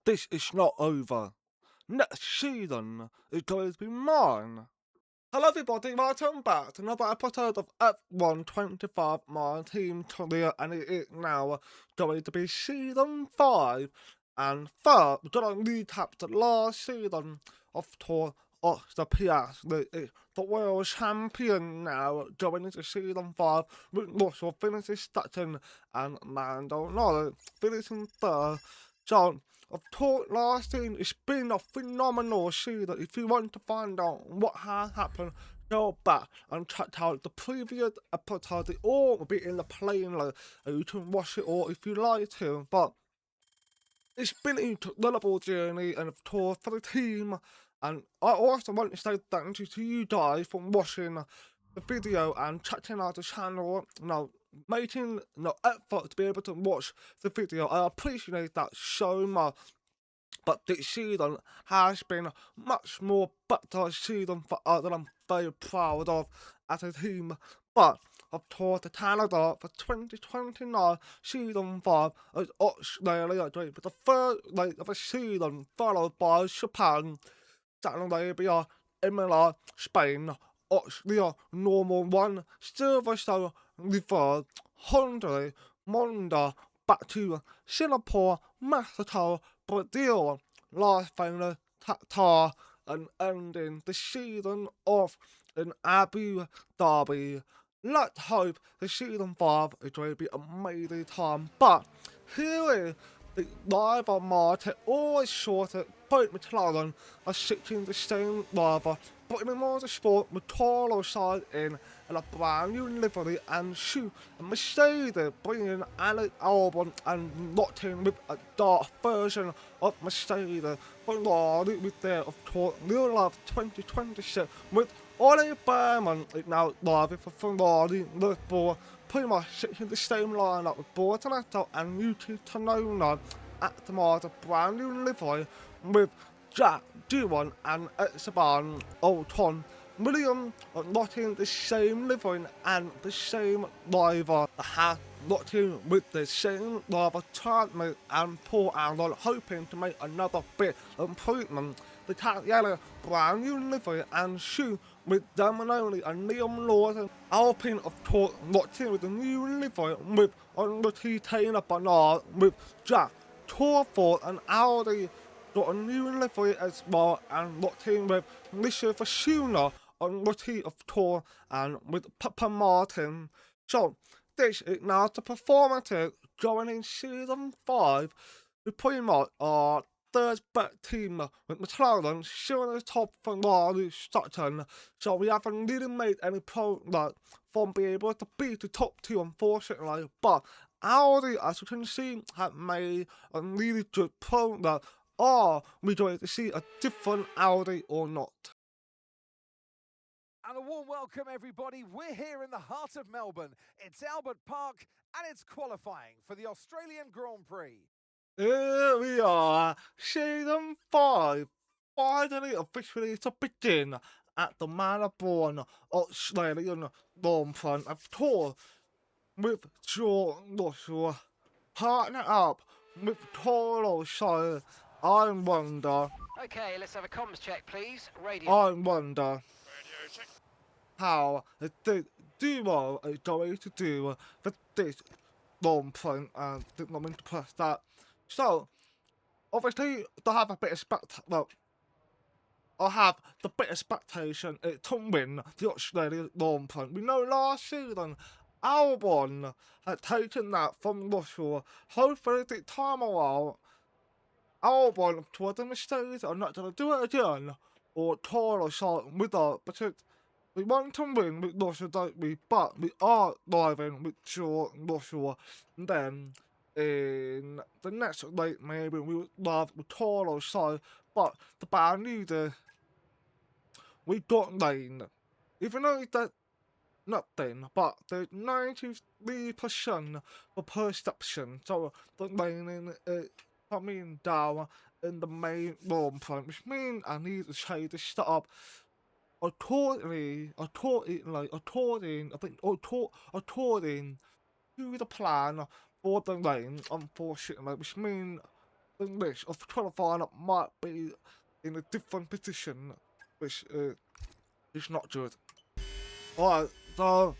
this is not over. Next season is going to be mine. Hello everybody, welcome back to another episode of F125, my team career, and it is now going to be season 5. And first, we're going to recap the last season of Tour of the PS. The world champion now going into season 5 with Russell finishing second and Lando Norris finishing third. So, of course, last season it's been a phenomenal season. If you want to find out what has happened, go back and check out the previous episode. They all will be in the playlist, and you can watch it all if you like to. But it's been an incredible journey, and of course for the team. And I also want to say thank you to you guys for watching the video and checking out the channel. Making the effort to be able to watch the video. I appreciate that so much. But this season has been much more better season for us that I'm very proud of as a team. But of course, the Canada for 2029 season 5 is Australia with the third leg of the season, followed by Japan, Saudi Arabia, Imola, Spain, Austria, normal 1, Silverstone, reverse, Hungary, Monza, back to Singapore, Mexico, Brazil, Las Vegas, Qatar, and ending the season off in Abu Dhabi. Let's hope the season 5 is going to be an amazing time. But here is the driver market, always shorter, both McLaren are sitting the same driver, but in the motorsport, Motor side in a brand new livery and shoe, and Mercedes bringing Alex Albon and Lottin with a dark version of Mercedes, Ferrari with their, of course, real life 2026 with Ollie Behrman is now driving for Ferrari, Red Bull, pretty much sitting the same lineup with Bortoletto and Yuki Tsunoda at the Mazda brand new livery with Jack Doohan and Esteban Ocon. Williams are not in the same livery and the same driver. Has not in with the same driver Chadwick and Paul Allen, hoping to make another bit of improvement. The cat yellow brand new livery and shoe with Damanoni and Liam Lawson. Alpine of course not in with the new livery with Enrique Taylor Bernard with Jack Torford and Audi got a new livery as well, and locked in with Nisha Vasuna on Rookie of Tour and with Papa Martin. So this is now the performances going in season 5. We pretty much are third best team with McLaren still in the top Ferrari Sutton. So we haven't really made any progress from being able to beat the top 2 unfortunately. But Audi, as you can see, have made a really good progress. Are we going to see a different Audi or not? And a warm welcome, everybody. We're here in the heart of Melbourne. It's Albert Park, and it's qualifying for the Australian Grand Prix. Here we are, season 5, finally officially to begin at the Melbourne Australian Grand Prix. Of course, with George Russell, partner up with Toro, so I wonder. Okay, let's have a comms check, please. Radio. I wonder how the duo is going to do for this long print and did not mean to press that. So, obviously, they have a bit of I have the bit of expectation to win the Australian long print. We know last season Albon had taken that from Russell. Hopefully, this time around, Albon toward the mistakes are not going to do it again, or Toro shot with her, because we want to win with Russell, don't we? But we are driving with George Russell. And then in the next race, maybe we would drive with Toro, so. But the bad news is we got lane. Even though that's nothing, but there's 93% for perception, so the lane is coming down in the main long front, which means I need to change the setup according to the plan for the lane, unfortunately, which means English of qualifying might be in a different position, which is not good. Alright, so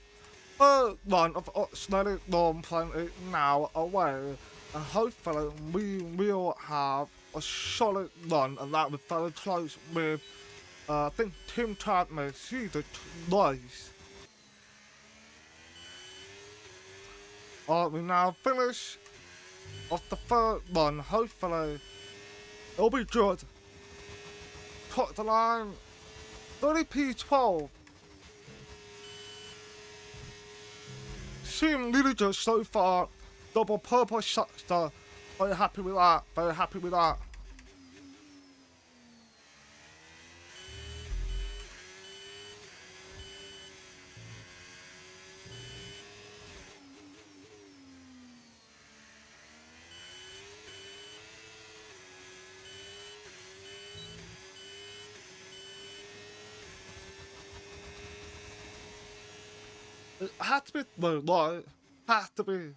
third run of Australian Norm playing now away, and hopefully we will have a solid run, and that was very close with I think Tim Chapman, she's a nice. Alright, we now finish off the third run, hopefully it'll be good. Cut the line, 30p12. Seem really good so far. Double purple shutter. Very happy with that. Very happy with that. It had to be no, right. Has to be.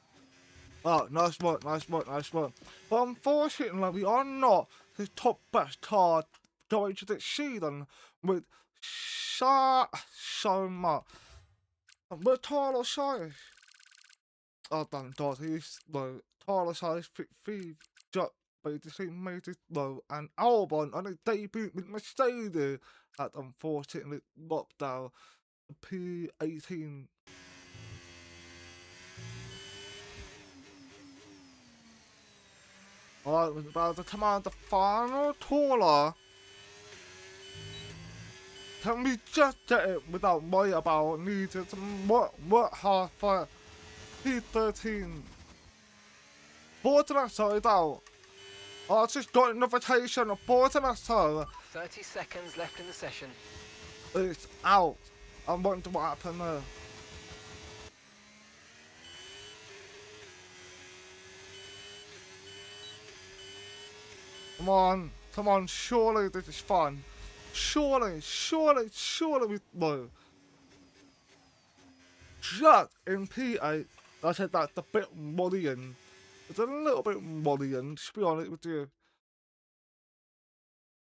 Oh, nice work, nice work, nice work. But unfortunately, we are not his top best card going to this season with so much. With Tyler Size. Oh, damn, God, he's low. Tyler Size, three, just basically made it low. And Albon on his debut with Mercedes had unfortunately locked down P18. Alright, we're about to come out the final taller. Can we just get it without worry about needing some work hard for P13? Borderlasso is out. I just got a notification of Borderlasso 30 seconds left in the session. is out. I'm wondering what happened there. Come on, surely this is fun. Surely we no. Just in P8, I said that's a bit worrying. It's a little bit worrying, to be honest with you.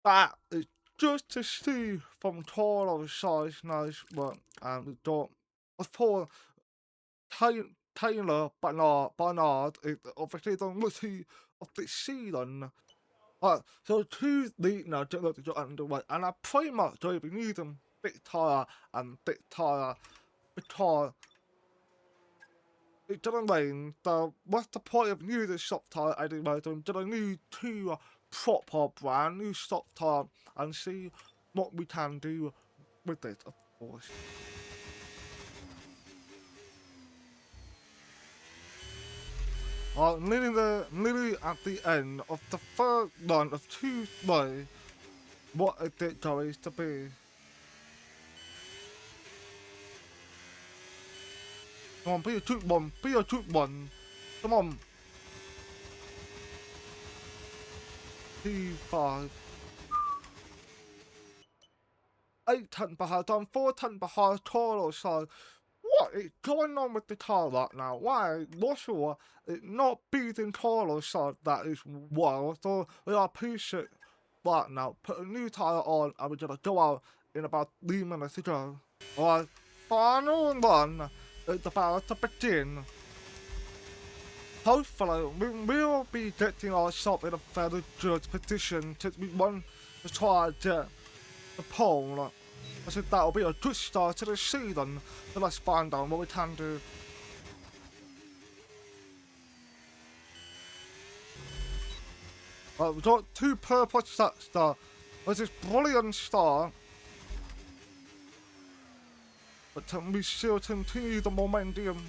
That is just to see from Toro size nice work, and we don't. I thought Taylor Bernard is obviously the rookie of the season. So two league now look to underway, and I pretty much don't be needing big tire and big tire because it doesn't rain. So what's the point of using soft tire anyway? So I need two proper brand new soft tire and see what we can do with it, of course. Nearly at the end of the third run of 2 way, what is it going to be? Come on, be a troop one, be a troop one. Come on. P5. 8 ton behind, I'm 4 ton behind Toro, so what is going on with the tire right now? Why Russell is not beating Toro, so that is wild. So we are pushing right now. Put a new tire on and we're gonna go out in about 3 minutes to go. Alright, final run is about to begin. Hopefully we will be getting ourselves in a very good position to we want to try and get the pole. I said that'll be a good start to the season, so let's find out what we can do. Right, we've got 2 purple stats there. There's this brilliant start. But can we still continue the momentum?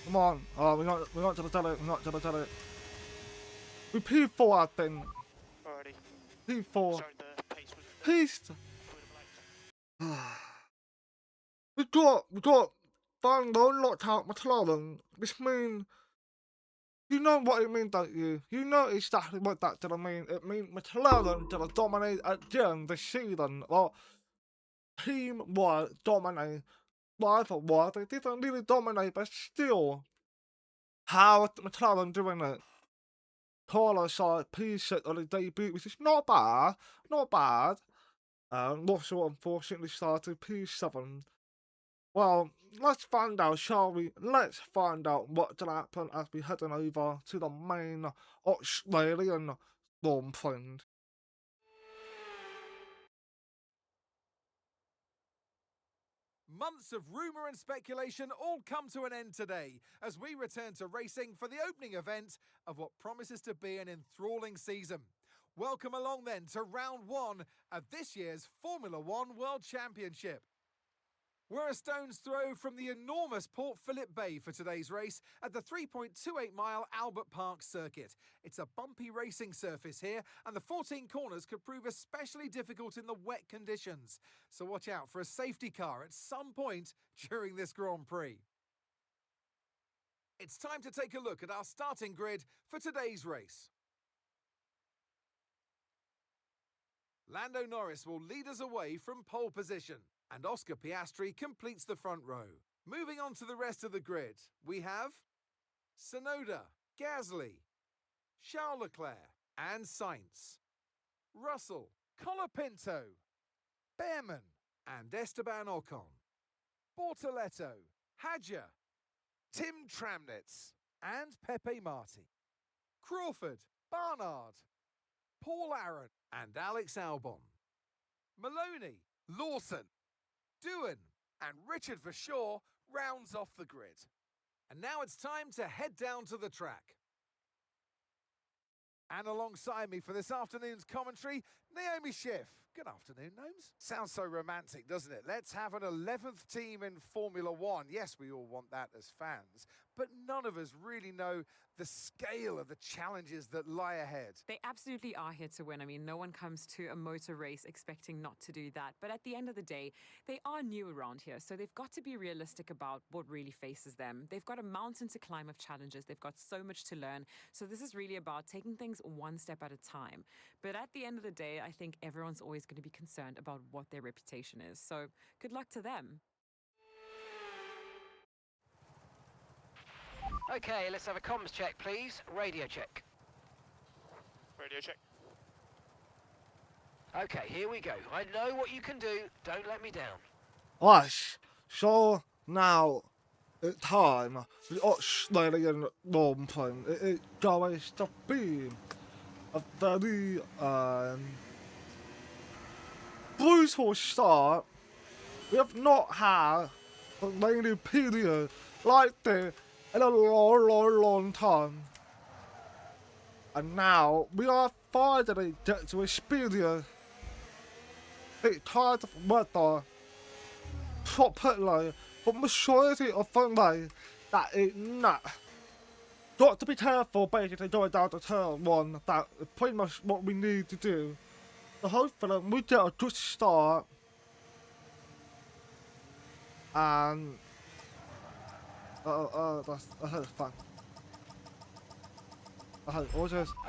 Come on. Oh, we're not gonna tell it. We're not gonna tell it. We P4, I think. Already. P4. Sorry, the pace was Peace. between the blokes. we got Van Low locked out McLaren. This means You know what it means, don't you? You know exactly what that did mean. It means McLaren did dominate again this season. Well, team-wide dominate. Rival-wide, they didn't really dominate, but still. How is McLaren doing it? Carlos side P6 on the debut, which is not bad. Not bad. Russell unfortunately started P7. Well, let's find out, shall we? Let's find out what's going to happen as we head on over to the main Australian Grand Prix. Months of rumour and speculation all come to an end today as we return to racing for the opening event of what promises to be an enthralling season. Welcome along then to round one of this year's Formula One World Championship. We're a stone's throw from the enormous Port Phillip Bay for today's race at the 3.28-mile Albert Park circuit. It's a bumpy racing surface here, and the 14 corners could prove especially difficult in the wet conditions. So watch out for a safety car at some point during this Grand Prix. It's time to take a look at our starting grid for today's race. Lando Norris will lead us away from pole position, and Oscar Piastri completes the front row. Moving on to the rest of the grid, we have Tsunoda, Gasly, Charles Leclerc and Sainz, Russell, Colapinto, Behrman and Esteban Ocon, Bortoletto, Hadjar, Tim Tramnitz and Pepe Marti, Crawford, Barnard, Paul Aaron and Alex Albon, Maloney, Lawson, Doohan and Richard Verschoor rounds off the grid. And now it's time to head down to the track. And alongside me for this afternoon's commentary, Naomi Schiff. Good afternoon, Gnomes. Sounds so romantic, doesn't it? Let's have an 11th team in Formula One. Yes, we all want that as fans, but none of us really know the scale of the challenges that lie ahead. They absolutely are here to win. I mean, no one comes to a motor race expecting not to do that. But at the end of the day, they are new around here, so they've got to be realistic about what really faces them. They've got a mountain to climb of challenges. They've got so much to learn. So this is really about taking things one step at a time. But at the end of the day, I think everyone's always going to be concerned about what their reputation is. So good luck to them. Okay, let's have a comms check, please. Radio check. Radio check. Okay, here we go. I know what you can do. Don't let me down. Right, so now it's time for the Australian Grand Prix. It is going to be a very brutal start. We have not had a rainy period like this in a long time. And now we are finally getting to experience the kind of weather properly for majority of the day that is not. Got to be careful basically going down to turn one. That is pretty much what we need to do. So hopefully we get a good start. And that's fun.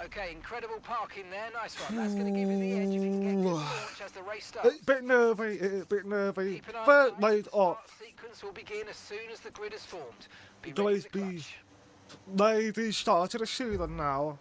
Okay, incredible parking there. Nice one. That's going to give you the edge if you can get good launch as the race starts. It's a bit nervy, it's a bit nervy. Keep an eye Third on the laid start off. sequence will begin as soon as the grid is formed. Be Guys, ready for the clutch. Ladies started the season now.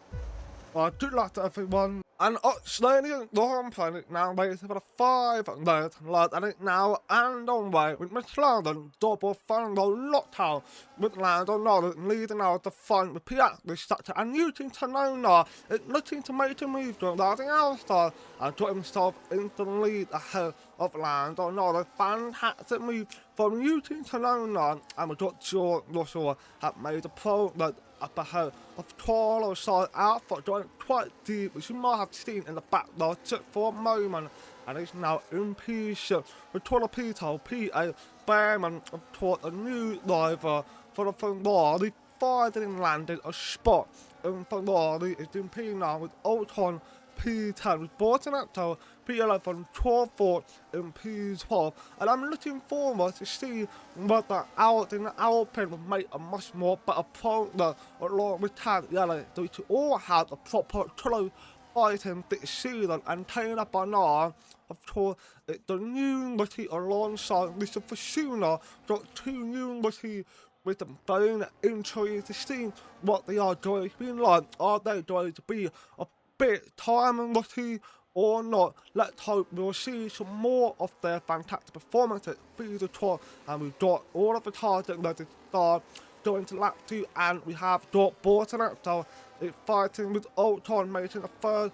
Good luck to everyone. And Australian Grand Prix now waiting for the 5-leg leg, and it's now and on way with McLaren double final lockdown with Lando Norris leading out the front with Piastri structure and using Tsunoda is looking to make a move to the outside and put himself into the lead ahead of Lando Norris. Fantastic move from using Tsunoda, and we got George Russell have made a progress up ahead of Carlos side outfit going quite deep, which you might have seen in the back there just for a moment, and he's now in P6 with Colapinto, P8, Behrman toward a new driver for the Ferrari, finally landed a spot in Ferrari. It's in P9 with Ocon, P10. We bought an actor, P11, 12 4 in P12. And I'm looking forward to see whether in Alpine will make a much more better product along with Tan Yellow. So we should all have a proper colour fighting this season and taking up on our, of course, the new unity alongside Mr. Fasuna. Got two unity with them very interested to see what they are going to be like. Are they going to be a bit time unity or not? Let's hope we'll see some more of their fantastic performances through the tour. And we've got all of the targets ready to start going to lap 2, and we have got Bortonetto fighting with Ultron, making a third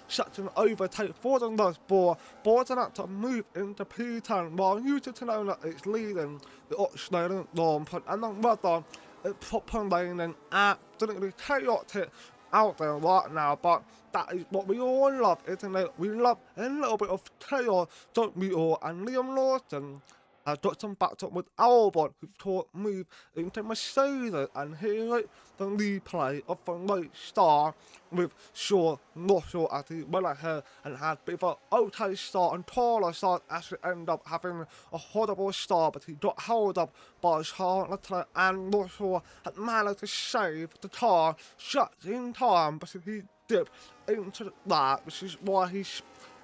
such an overtake for the Lust Ball. Bortonetto move into P10 while Yuta Tanola is leading the Australian Lawn, and then weather is propelling absolutely chaotic out there right now, but that is what we all love, isn't it? We love a little bit of chaos, don't we all? And Liam Lawson has got some backed up with Albon, who taught move into Mercedes, and here is the replay of the late start with Shaw Russell as he went ahead and had a bit of an okay start and taller start as he ended up having a horrible start, but he got held up by Charles Leclerc, and Russell had managed to save the car just in time, but he dipped into that, which is why he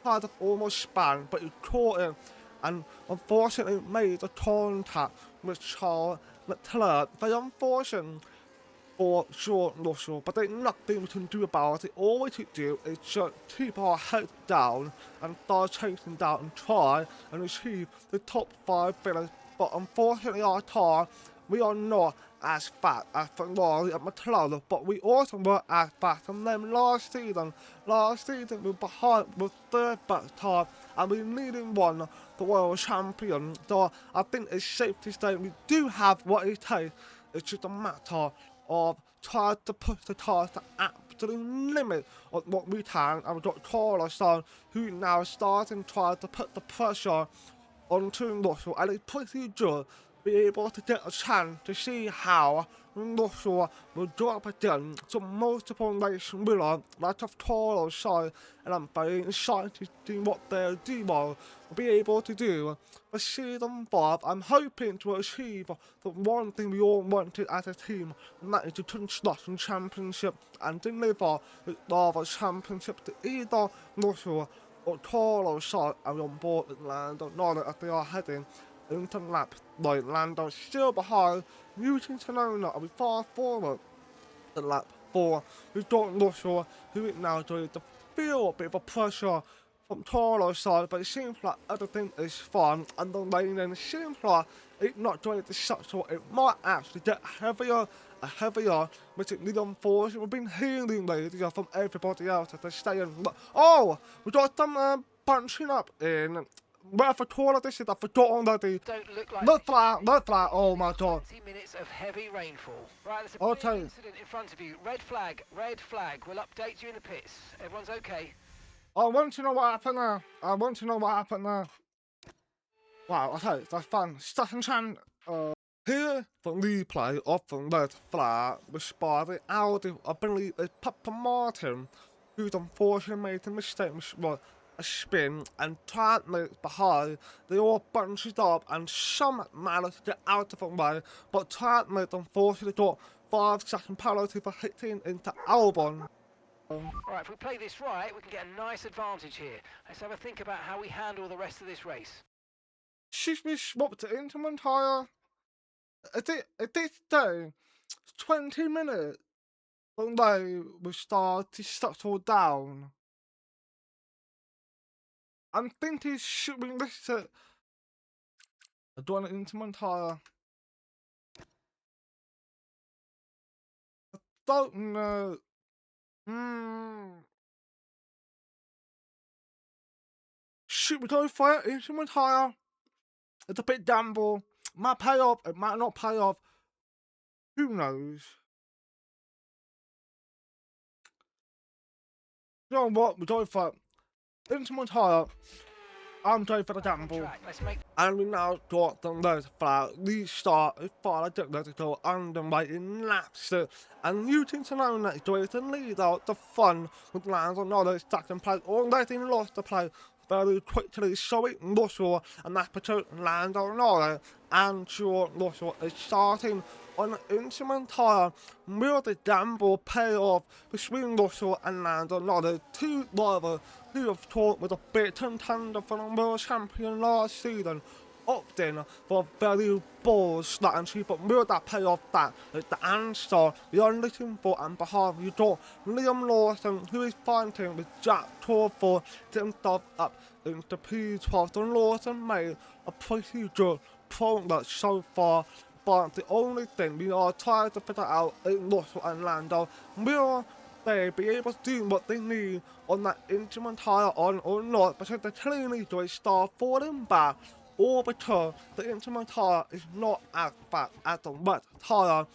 kind of almost span, but he caught him and unfortunately made a contact with Charles Leclerc. Very unfortunate for George Russell, but there's nothing we can do about it. All we can do is just keep our head down and start chasing down and try and achieve the top 5 finish. But unfortunately our car, we are not as fast as Ferrari and McLaren, but we also were as fast as them last season. Last season we were behind with third best time, and we nearly won the world champion. So I think it's safe to say we do have what it takes. It's just a matter of trying to push the cars to absolute limit of what we can. And we've got Carlos on, who now is starting to try to put the pressure onto Russell, and it's pretty good be able to get a chance to see how Russell will drop again to multiple race winner like of Toro's side, and I'm very excited to see what their duo will be able to do for season 5. I'm hoping to achieve the one thing we all wanted as a team, and that is the construction championship and deliver the Lava championship to either Russell or Toro's side. I'm on board with Lando Norris as they are heading into lap 9. Lando still behind, using Sonona, and we far forward to lap 4. We've got Russell, who is now going to feel a bit of a pressure from Toro's side, but it seems like everything is fine, and the lane seems like it's not going to suck, so it might actually get heavier and heavier, which is really unfortunate. We've been hearing radio from everybody else that they're staying. Oh, we got them bunching up in. Where for taller this is, I forgot already. Don't look like Look flat, oh my god. 20 minutes of heavy rainfall. Right, there's a Okay. big incident in front of you. Red flag, red flag. We'll update you in the pits. Everyone's okay. I want to know what happened there. I want to know what happened there. Wow, okay, that's fun. Second chance. Here, the replay of the red flag was by the Audi, I believe it's Papa Martin, who's unfortunately made a mistake, which was a spin, and 10 minutes behind, they all bunched up, and some managed to get out of the way, but 10 minutes unfortunately got 5-second penalty for hitting into Albon. Alright, if we play this right, we can get a nice advantage here. Let's have a think about how we handle the rest of this race. Should we swap to into my tire? It did say 20 minutes when they will start to settle down. I'm thinking, should we listen to... I don't want it into my tire. I don't know. Should we go for it into my tire? It's a bit gamble. It might pay off, it might not pay off. Who knows? You know what? We're going for it. Into my tire. I'm going for the gamble. Let's make And we now got the red flag restart with 5 minutes to go underway in lap 6. And you think to know that Joy to lead out the fun with Lando Norris second place, already lost the play very quickly, so it Russell and that between Lando Norris and George Russell is starting on an instrument tyre. Will the gamble pay off between Russell and Lando Norris, two drivers who have talked with a bit contender for the world champion last season, opting for a very bold strategy, but will that pay off? That is the answer we are looking for, and behind you got Liam Lawson, who is fighting with Jack Torford to himself up into P12. And Lawson made a pretty good progress so far, but the only thing we are trying to figure out is Russell and Lando. Will they be able to do what they need on that instrument tyre on or not, because they clearly do start falling back, or because the instrument tyre is not as bad as the wet tyre.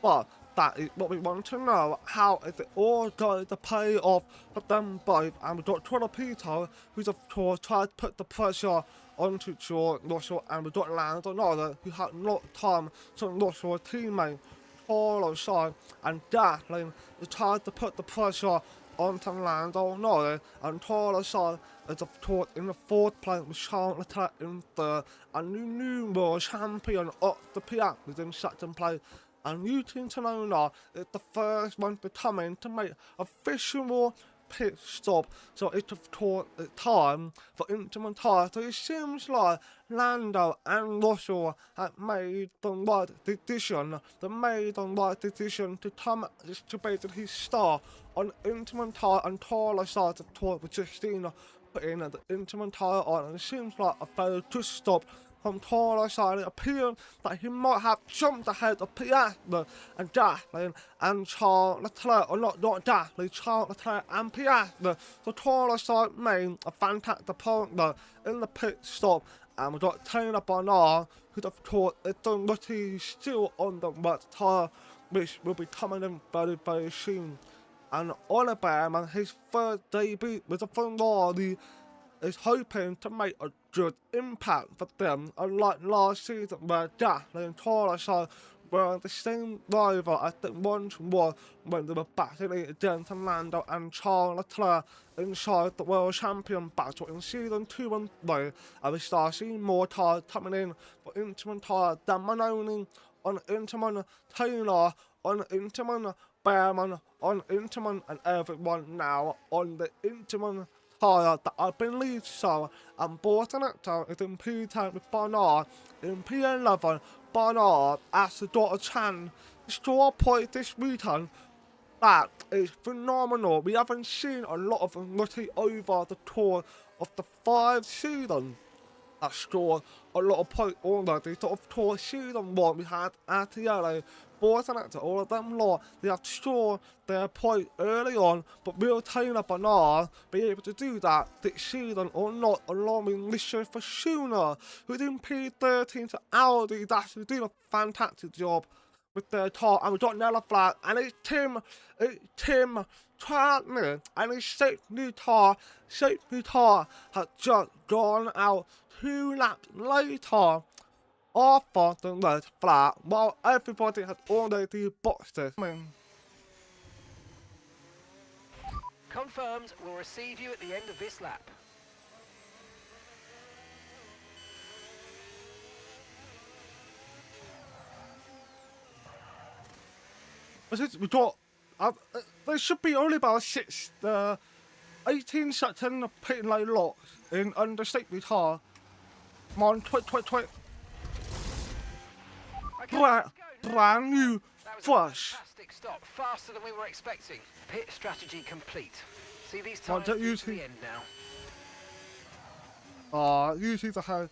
But that is what we want to know. How is it all going to pay off for them both? And we've got Trevor Peter, who's of course tried to put the pressure onto George Russell, and we've got Lando Norris, who had not time to Russell, a teammate Paulo side, and Datlin is tried to put the pressure onto Lando Norris, and Paulo side is of course in the 4th place with Charles Leclerc in 3rd, and the new world champion of the Prix is in 2nd place. And Yuki Tsunoda is the first one to come in to make official pit stop, so it's of course time for instrument tyre. So it seems like Lando and Russell have made the right decision. They made the right decision to come to basically start on instrument tyre, and Taylor started to talk with Justina putting the instrument tyre on, and it seems like a very good stop from Taylor's side. It appeared that he might have jumped ahead of Piastri and Datlin and Charles Leclerc, or not Datlin, Charles Leclerc and Piastri. So Taylor's side made a fantastic progress in the pit stop, and we got Taylor Bernard, who of course is done what he's still on the wet tyre, which will be coming in very, very soon. And Oliver Behrman, his 3rd debut with the Ferrari, is hoping to make a good impact for them, unlike last season where Datlin and Taylor were the same driver as it once was when they were battling against Lando and Charles Leclerc inside the world champion battle in season 2 and 3, and we start seeing more tyres coming in for instrument tyre, Dan Manoni on instrument, Taylor on instrument, Behrman on instrument, and everyone now on the instrument tyre that I believe so. And Bortonetto is in P10 with Bernard. In P11, Bernard asked the daughter Chan to score a point this weekend. That is phenomenal. We haven't seen a lot of them rookie over the tour of the 5 seasons. That scored a lot of points already. So of course, season 1 we had Atiele, Bortonetto, all of them lot. They have scored their point early on, but will Taylor Bernard be able to do that this season or not, allowing Richard Fortuna, who's in P13 to Audi, that's doing a fantastic job with their car. And we got another flag, and it's Tim Troutman, and his safety car has just gone out 2 laps later after the red flag, while everybody has already boxed it. Confirmed, we'll receive you at the end of this lap. We got, there should be only about 18 seconds pit lane lock in under safety car. Come on, twit. Okay, let's go. Brand new That was flush. a fantastic stop, faster than we were expecting. Pit strategy complete. See these Oh, tyres don't through use to the it. end now. Usually the head.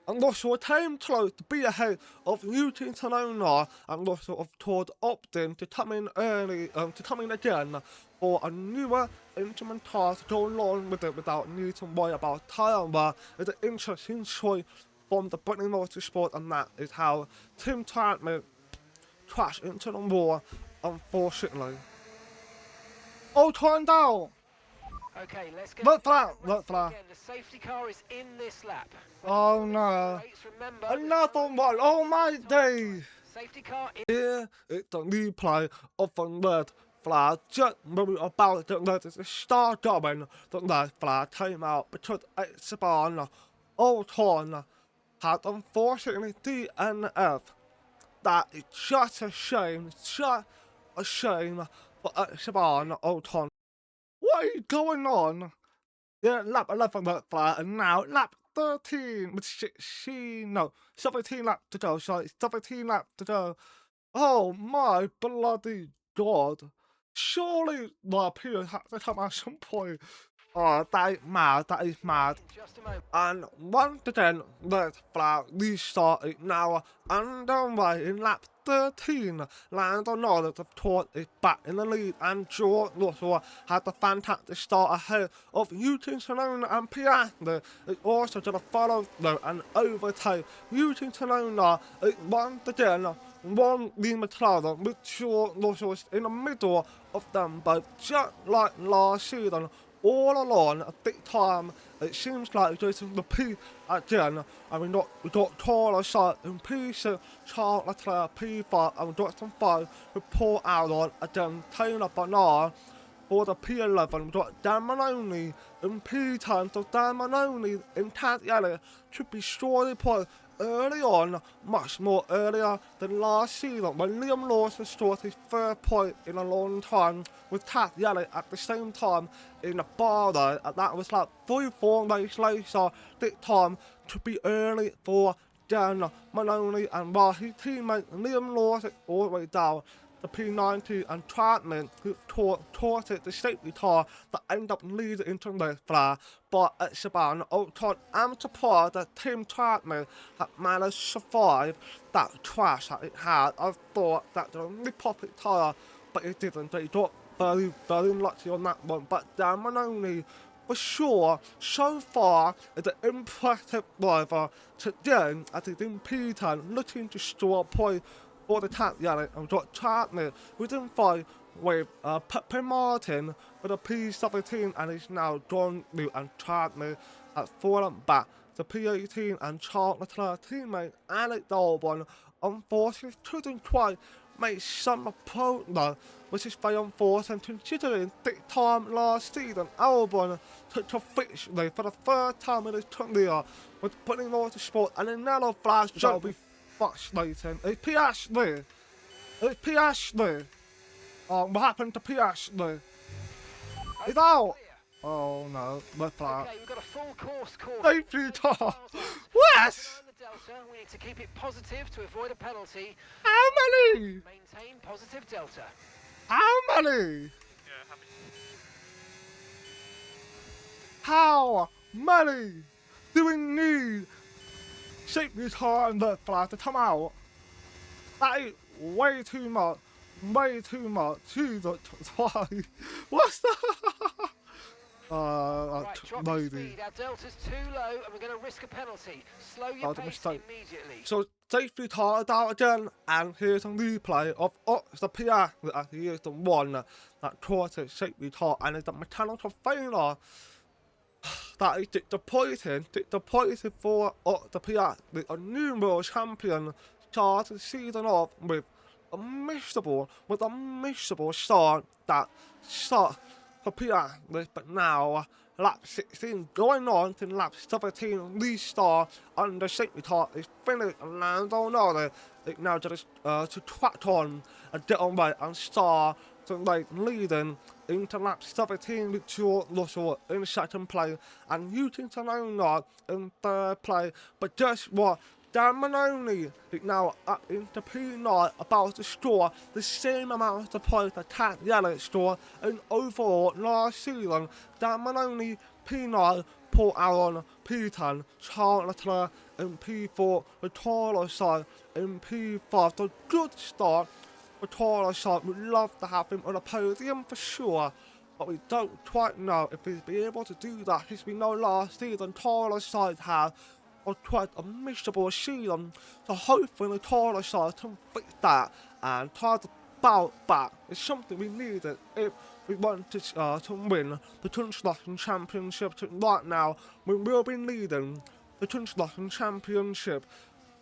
And Russell came close to be ahead of Yuki Tsunoda, and Russell of course opting to come in early, to come in again for a newer instrument tyre to go along with it without needing to worry about tyre wear. It's an interesting choice from the Brittany Motorsport, and that is how Tim Troutman crashed into the wall, unfortunately. Oh, turned out! Okay, let's get Look the flat, race look flat. again. The safety car is in this lap. Oh no. Race, remember, Another one. Oh my days. safety car in. Here is the replay of the red flag. Just when we were about to let it start going, the red flag came out because Esteban Ocon had unfortunately DNF. That is just a shame. Just a shame for Esteban Ocon. What is going on? Yeah, lap 11 red flag, and now lap 13 with 16, no, 17 laps to go, sorry, 17 laps to go. Oh my bloody god. Surely the period has to come at some point. Oh, that is mad, that is mad. Just a moment. And once again, red flag restarted now underway in lap 13. Lando Norris, of course, is back in the lead, and George Russell had a fantastic start ahead of Eugene Salona and Piastri. It also did a follow though and overtake Eugene Salona. It once again won the McLaren with George Russell in the middle of them both, just like last season. All along at this time, it seems like Jason the P again, and we got Carlos Sainz in P6, Charles Leclerc P5, and we got some 5 with Paul Allen again, Taylor Bernard for the P11. We got Dan Maloney in P10, so Dan Maloney in Tatiana should be surely put early on, much more earlier than last season when Liam Lawson scored his 3rd point in a long time with Tatiana at the same time in the bar though, and that was like 3-4 races later. This time to be early for Dan Maloney, and while his teammate Liam Lawson all the way down the P90 and Trotman, who taught it the safety car that ended up leading into the flag. But at Esteban Ocon, I'm surprised that Tim Trotman had managed to survive that crash that it had. I thought that the only perfect tyre, but it didn't. They got very, very lucky on that one. But Dan Maloney, for sure, so far is an impressive driver today as he's in P10, looking to store a point for the Tatiana, and got Chapman within 5 with Pepe Martin for the P17, and he's now John New and Chapman at fallen back. The P18 and Charles Leclerc teammate Alex Albon unfortunately couldn't quite make some progress, which is very unfortunate considering this time last season Albon took a victory for the 3rd time in his career with putting motorsport, and another flash that'll be frustrating. It's Piastri. It's Piastri. Oh, what happened to Piastri? He's out. Oh no, we're flat. Okay, we've got a full course caution. Safety car. What? The delta, we need to keep it positive to avoid a penalty. How many? Maintain positive delta. How many? Yeah, happy. How many do we need? Safety car and the flag to come out. That is way too much. Way too much. Jesus, why? What's that? Right, drop your maybe. speed. Our delta's too low and we're going to risk a penalty. Slow your the pace mistake. immediately. So safety car is out again, and here's a replay of the PR that he is the one that caused the safety car, and it's the mechanical failure that is disappointing for the PR, with a new world champion started the season off with a miserable start that start for PR, but now lap 16 going on to lap 17 restart under safety car is finished, and Lando Norris is now just to track on a get on way and start to leading into lap 17 with George Russell in 2nd place and Eugene Salona in 3rd place. But guess what? Dan Maloney is now up into P9, about to score the same amount of points that Tatiana scored in overall last season. Dan Maloney P9, Paul Allen P10, Charles Leclerc in P4, with Carlos Sainz in P5. So good start for Carlos Sainz. We'd love to have him on a podium for sure, but we don't quite know if he'll be able to do that. As we know last season, Carlos Sainz had quite a miserable season, so hopefully Carlos Sainz can fix that and try to bounce back. It's something we needed if we want to win the Construction Championship. Right now, we will be leading the Construction Championship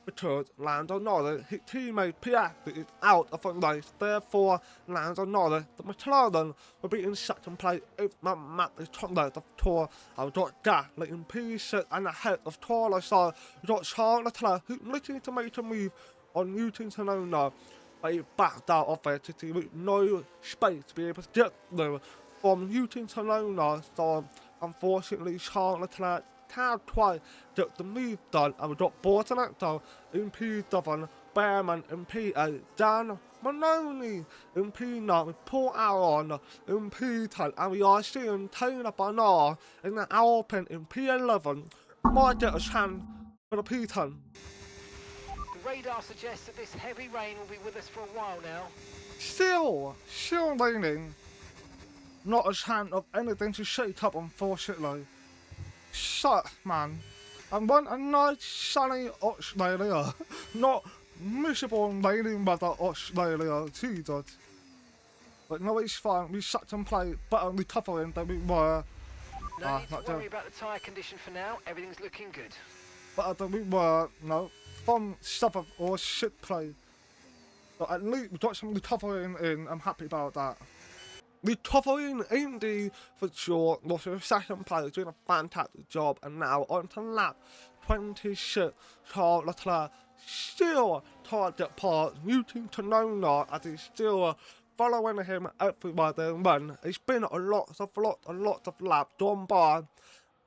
because Lando Norris, his teammate Piastri, is out of the race. Therefore, Lando Norris, the McLaren, will be in second place if the map is turned out of Tour. I've got Gasly in P6 and ahead of Tour. So we've got Charles Leclerc, who's looking to make a move on Newton Sonona. But he backed out of it to with no space to be able to get there from Newton Sonona. So unfortunately, Charles Leclerc can't quite get the move done, and we've got Bortonetto in P7, Behrman in P8, Dan Maloney in P9, with Paul Aaron in P10, and we are seeing Taylor Bernard in the Alpine in P11. Might get a chance for the P10. The radar suggests that this heavy rain will be with us for a while now. Still raining. Not a chance of anything to shake up, unfortunately. Shut, man. And want a nice sunny Australia, not miserable and raining weather Australia, Jesus. But no, it's fine. We shut and play better and recovering than we were. No need to worry about the tyre condition for now. Everything's looking good. Better than we were, no. From 7th or 6th play. But at least we got some recovering in. I'm happy about that. Recovering indeed for sure. Lots of second players doing a fantastic job, and now on to lap 26. Charles Leclerc still target part Newton Sonona as he's still following him everywhere they run. It's been a lot of laps gone by,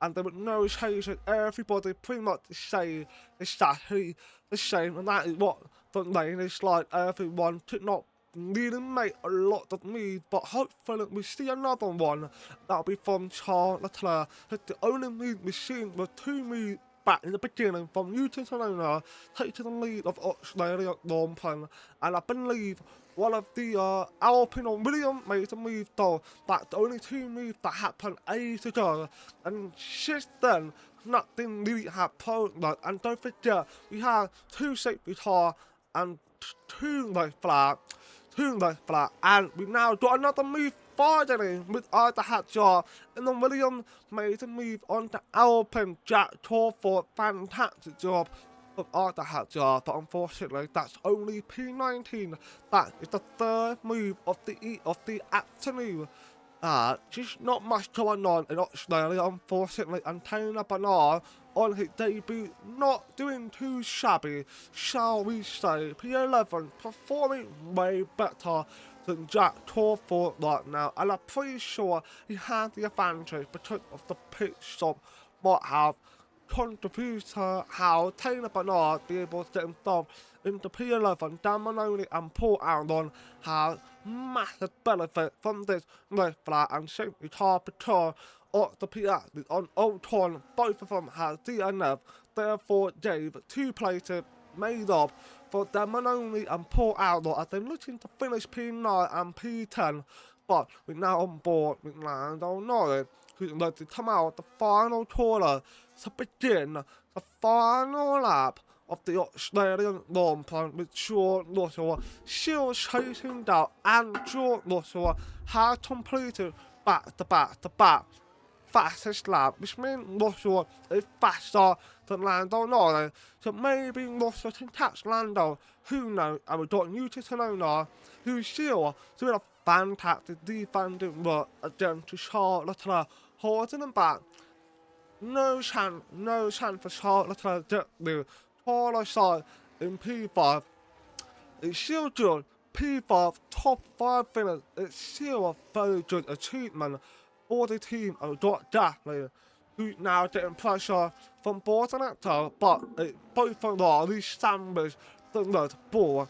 and there were no changes. Everybody pretty much say exactly the same, and that is what the lane is like. Everyone could not really make a lot of moves, but hopefully we see another one. That'll be from Charles Leclerc. The only move we've seen was 2 moves back in the beginning from Newton Sonona, taking the lead of Australia at Melbourne, and I believe one of the Alpine or William made a move though. That's the only 2 moves that happened ages ago, and since then nothing really happened. And don't forget, we had 2 safety cars and 2 race flags. And we now got another move finally with either Hadjar, and then William made a move on the Alpine. Jack Torford, fantastic job of either Hadjar, but unfortunately that's only P19. That is the 3rd move of the afternoon. Just not much going on in Australia, unfortunately, and Taylor Bernard on his debut not doing too shabby, shall we say. P11 performing way better than Jack Torford right now, and I'm pretty sure he had the advantage because of the pit stop might have contributed to how Taylor Bernard be able to get himself into P11. Dan Maloney and Paul Aaron have massive benefit from this race flag and safety car because of the Piastri on Old Torn. Both of them have DNF, therefore gave 2 places made up for Dan Maloney and Paul Aaron as they're looking to finish P9 and P10. But we're now on board with Lando Norris, who's ready to come out the final corner to begin the final lap of the Australian long plan with George Russell still chasing down, and George Russell has completed back-to-back fastest lap, which means Russell is faster than Lando Norris, so maybe Russell can catch Lando, who knows. And we've got Newton Sonona, who's still doing a fantastic defending work against Charles Leclerc, holding him back. No chance for Charles Leclerc to get there. Taller side in P5. It's still good. P5 top 5 finish. It's still a very good achievement for the team of Gasly, who's now getting pressure from Bortonetto, but both Ferrari sandwich the Red Bull.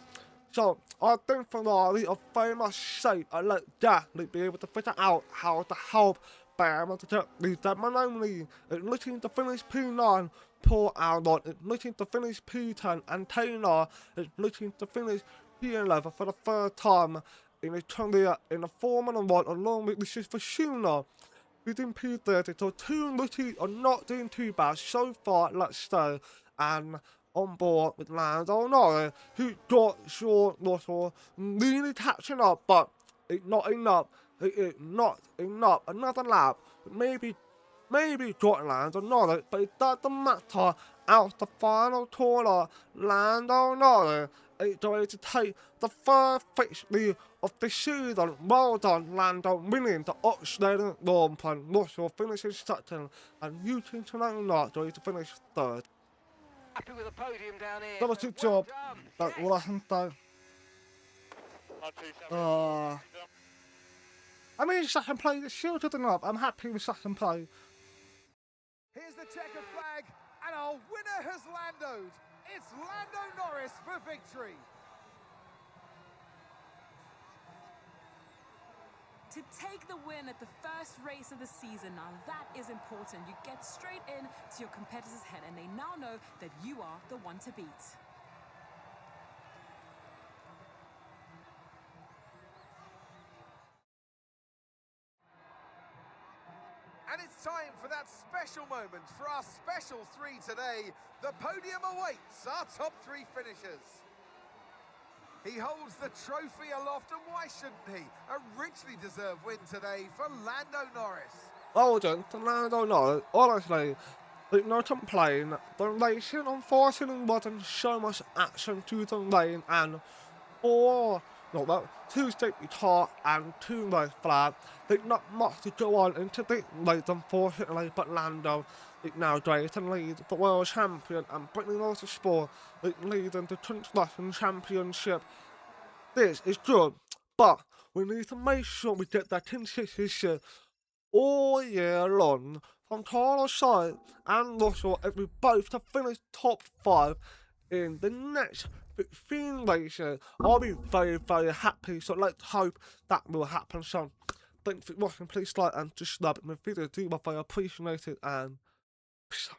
So I think Ferrari are very much safe and let Gasly be able to figure out how to help Behrman to get these. Dan Maloney is looking to finish P9. Paul Aaron is looking to finish P10, and Taylor is looking to finish P11 for the 3rd time in his career in the Formula 1, along with this is for Schooner, who's in P30. So 2 rookies are not doing too bad so far, let's say. And on board with Lando Norris, who got George Russell really catching up, but it's not enough it is not enough. Another lap, maybe Jordan Lando Norris, but it doesn't matter. Out the final corner, Lando Norris is going to take the first victory of the season. Well done, Lando, winning the Australian Grand Prix. Russell finishes second, and Yuki Tsunoda going to finish third. Happy with the podium down here. That was so your well job. done. That's Yes. all I can say. 127. I mean, second place is still good enough. I'm happy with second place. Here's the checker flag, and our winner has landoed. It's Lando Norris for victory. To take the win at the first race of the season, now that is important. You get straight in to your competitor's head, and they now know that you are the one to beat. And it's time for that special moment for our special three today. The podium awaits our top three finishers. He holds the trophy aloft, and why shouldn't he? A richly deserved win today for Lando Norris. Well done to Lando Norris. Honestly, there's no complaint. The racing unfortunately wasn't so much action to the lane, and two safety car and two race flags. There's not much to go on into this race, unfortunately, but Lando is now going to lead the world champion, and Britain Motorsport is leading the Construction Championship. This is good, but we need to make sure we get that consistency all year long from Carlos Sainz and Russell if we both to finish top 5 in the next 15 races. I'll be very, very happy, so let's hope that will happen. So thanks for watching, please like and subscribe to my video, do my very appreciate it, and peace out.